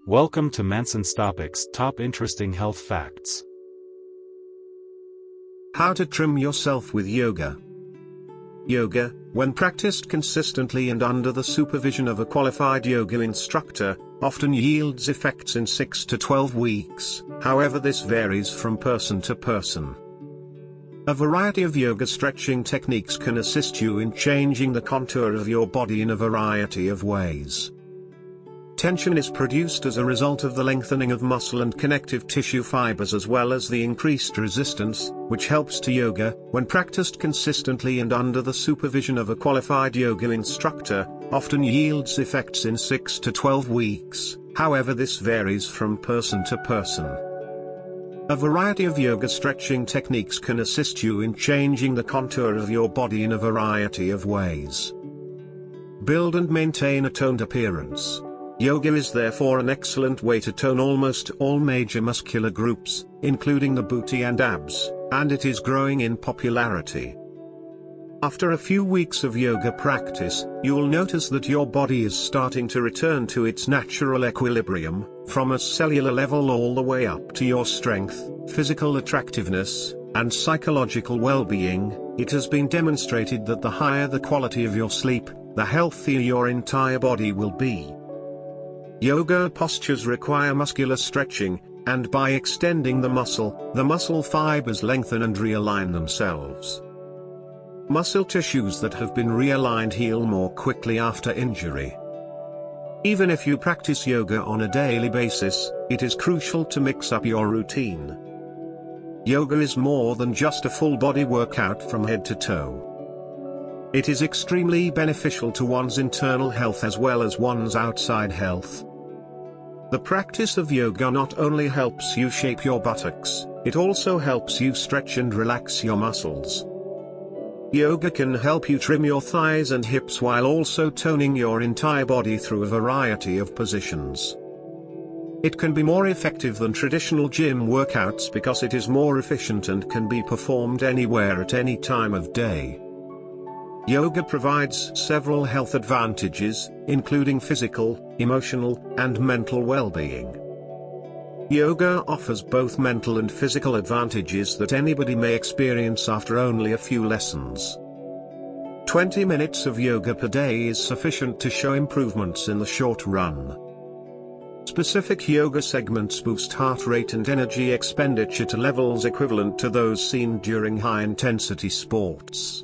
Welcome to Manson's Topics, Top Interesting Health Facts. How to trim yourself with yoga. Yoga, when practiced consistently and under the supervision of a qualified yoga instructor, often yields effects in 6 to 12 weeks, however this varies from person to person. A variety of yoga stretching techniques can assist you in changing the contour of your body in a variety of ways. Tension is produced as a result of the lengthening of muscle and connective tissue fibers as well as the increased resistance, which helps to yoga, when practiced consistently and under the supervision of a qualified yoga instructor, often yields effects in 6 to 12 weeks, however this varies from person to person. A variety of yoga stretching techniques can assist you in changing the contour of your body in a variety of ways. Build and maintain a toned appearance. Yoga is therefore an excellent way to tone almost all major muscular groups, including the booty and abs, and it is growing in popularity. After a few weeks of yoga practice, you'll notice that your body is starting to return to its natural equilibrium, from a cellular level all the way up to your strength, physical attractiveness, and psychological well-being. It has been demonstrated that the higher the quality of your sleep, the healthier your entire body will be. Yoga postures require muscular stretching, and by extending the muscle fibers lengthen and realign themselves. Muscle tissues that have been realigned heal more quickly after injury. Even if you practice yoga on a daily basis, it is crucial to mix up your routine. Yoga is more than just a full-body workout from head to toe. It is extremely beneficial to one's internal health as well as one's outside health. The practice of yoga not only helps you shape your buttocks, it also helps you stretch and relax your muscles. Yoga can help you trim your thighs and hips while also toning your entire body through a variety of positions. It can be more effective than traditional gym workouts because it is more efficient and can be performed anywhere at any time of day. Yoga provides several health advantages, including physical, emotional, and mental well-being. Yoga offers both mental and physical advantages that anybody may experience after only a few lessons. 20 minutes of yoga per day is sufficient to show improvements in the short run. Specific yoga segments boost heart rate and energy expenditure to levels equivalent to those seen during high-intensity sports.